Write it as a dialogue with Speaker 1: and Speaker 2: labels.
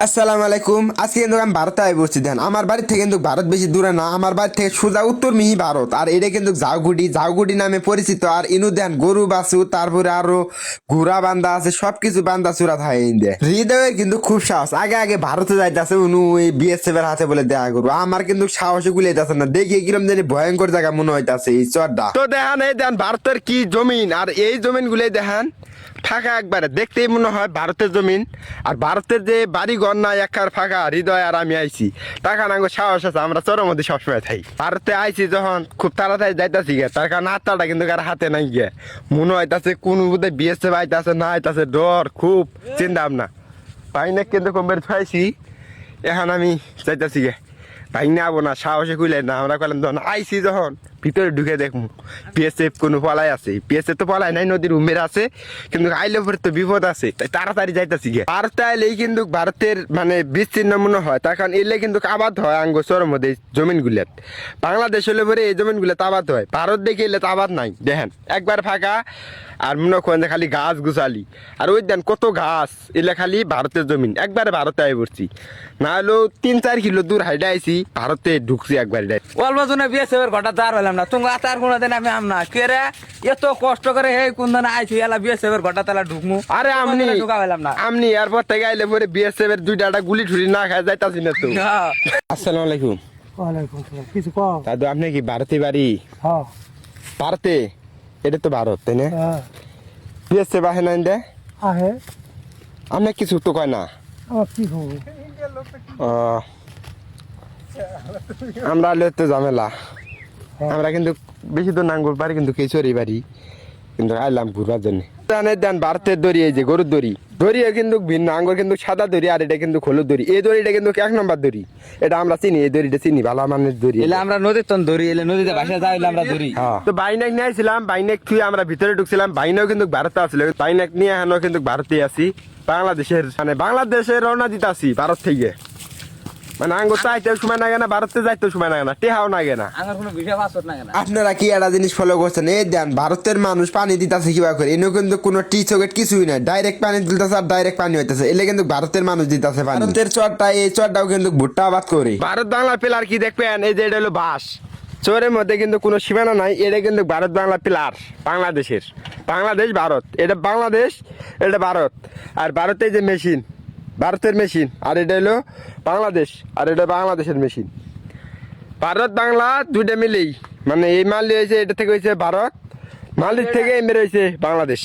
Speaker 1: আসসালামু আলাইকুম। আজকে কিন্তু আমি ভারতে আই বসছি। দেন আমার বাড়ি থেকে কিন্তু ভারত বেশি দূরে না, আমার বাড়ি থেকে সোজা উত্তর মিহি ভারত। আর এটা কিন্তু ঝাউগুড়ি নামে পরিচিত। আর ইনু দেন গরু বাছু, তারপরে আরো ঘোড়া বান্ধা আছে, সবকিছু বান্ধা চূড়া থাকে ইন্দে। হৃদয়ের কিন্তু খুব সাহস, আগে আগে ভারতে যাইতেছে উনু ওই বিএসএফ এর হাতে বলে দেখা করবো। আমার কিন্তু সাহসে গুলাইতেছে না, দেখি কিরম জানি ভয়ঙ্কর জায়গা মনে হইতাছে এই চরটা। তো দেখান এই দেন ভারতের কি জমিন, আর এই জমিন গুলাই দেখান ফাঁকা একবারে, দেখতেই মনে হয় ভারতের জমিন। আর ভারতের যে বাড়ি ঘর না একবার ফাঁকা। হৃদয় আর আমি আইছি, টাকা নাঙ্গো সাহস আছে, আমরা চরের মধ্যে সবসময় থাই। ভারতে আইছি যখন খুব তাড়াতাড়ি যাইতাছি গে, তার কারণ হাতটা কিন্তু কার হাতে নাই গে। মনে হইতাছে কোন বোধহয় বিএসএফ আইতাছে না আইতাছে, ডর খুব চিন্তা ভাবনা। পাইনে কিন্তু কমবের পাইছি, এখন আমি যাইতাছি গে। ভাই না আবো না, সাহসে খুলে না, আমরা কইলাম যখন আইছি যখন ভিতরে ঢুকে দেখবো পিএসএফ কোনো পলাই আছে। পিএসএফ তো পলাই নাই, নদীর উমের আছে, কিন্তু আইলে পরে তো বিপদ আছে, তাই তাড়াতাড়ি যাইতাছি গে। ভারতে আইলেই কিন্তু ভারতের মানে বিচ্ছিন্ন মনে হয়, তার কারণ এলে কিন্তু আবাদ হয় আঙ্গ চরম মধ্যে জমিন গুলাত। বাংলাদেশ হলে পরে এই জমিন গুলাত আবাদ হয়, ভারত দেখে এলে তো আবাদ নাই। দেখেন একবার ফাঁকা, আর মনে করেন যে খালি গাছ গুছালি, আর ওই দেন কত ঘাস, এলে খালি ভারতের জমিন। একবারে ভারতে আই পড়ছি, না হলেও 3-4 কিলো দূর হাইডে আইছি, ভারতে ঢুকছি একবার।
Speaker 2: অল্প জনে বিএসএফের ঘটা তার হইলাম না, তুমি তার কোনো দিন আমি না কে রে এত কষ্ট করে হে কোন দিন আইছি এলা বিএসএফের ঘটা তালা ঢুকমু।
Speaker 1: আরে আমনি
Speaker 2: ঢুকা হইলাম না,
Speaker 1: আমনি এয়ারপোর্ট থেকে আইলে পরে বিএসএফ এর দুইটা গুলি ঠুরি না খায় যাইতাছি না তো। আসসালামু আলাইকুম।
Speaker 3: ওয়ালাইকুম সালাম। কিছু কও?
Speaker 1: দাদু আপনি কি ভারতে বাড়ি?
Speaker 3: হ্যাঁ
Speaker 1: ভারতে? এটা তো ভারত তাই না?
Speaker 3: হ্যাঁ
Speaker 1: বিএসএফ আহে না ইন্দে?
Speaker 3: আহে।
Speaker 1: আপনি কিছু তো কয় না।
Speaker 3: আমার কি খবর?
Speaker 1: ও, আমরা আলে তো ঝামেলা। আমরা কিন্তু বেশি তো নাঙ্গল পারি, কিন্তু কেশরি বাড়ি, কিন্তু আইলাম ঘুরবার জন্য। দেন ভারতের দড়ি, এই যে গরুর দড়ি, দড়িও কিন্তু ভিন্ন। আঙ্গুর কিন্তু সাদা দড়ি, আর এটা কিন্তু হলুদ দড়ি। এই দড়িটা কিন্তু 1 নম্বর দড়ি, এটা আমরা চিনি, এই দড়িটা চিনি, ভালো মানের দড়ি।
Speaker 2: এলে আমরা নদীর তন ধরি, এলে নদীতে ভাসা যাইলে আমরা ধরি।
Speaker 1: তো বাইনাক নিয়ে আসছিলাম, বাইনাক থুয়ে আমরা ভিতরে ঢুকছিলাম। বাইনাও কিন্তু ভারতে আসছিল, বাইনাক নিয়ে এখনো কিন্তু ভারতে আছি। বাংলাদেশের মানে বাংলাদেশের রওনা দিতে আসি ভারত থেকে। মানে আঙ্গুর চাইতেও সময় লাগে না, ভারতে যাইতেও সময় লাগে না, টেহাও লাগে না।
Speaker 2: আমার কোনো বিষয় পাসপোর্ট না কেন।
Speaker 1: আপনারা কি একটা জিনিস ফলো করছেন? এই দেন ভারতের মানুষ পানি দিতেছে কিবা করে, এনে কিন্তু কোনো টি চকেট কিছুই নাই, ডাইরেক্ট পানি দিতেছে আর ডাইরেক্ট পানি হইতেছে। এলে কিন্তু ভারতের মানুষ দিতেছে পানি। ভারতের চরটা, এই চরটাও কিন্তু ভুট্টা আবাদ করে। ভারত বাংলার পিলার কি দেখবেন, এই যে এটা হলো বাস, চরের মধ্যে কিন্তু কোনো সীমানা নাই। এটা কিন্তু ভারত বাংলা পিলার বাংলাদেশের। বাংলাদেশ ভারত, এটা বাংলাদেশ, এটা ভারত। আর ভারতের যে মেশিন, ভারতের মেশিন, আর এটা হলো বাংলাদেশ, আর এটা বাংলাদেশের মেশিন। ভারত বাংলা দুইটা মিলেই মানে এই মাল হয়েছে, এটা থেকে হয়েছে ভারত, মালির থেকে এমে রয়েছে বাংলাদেশ।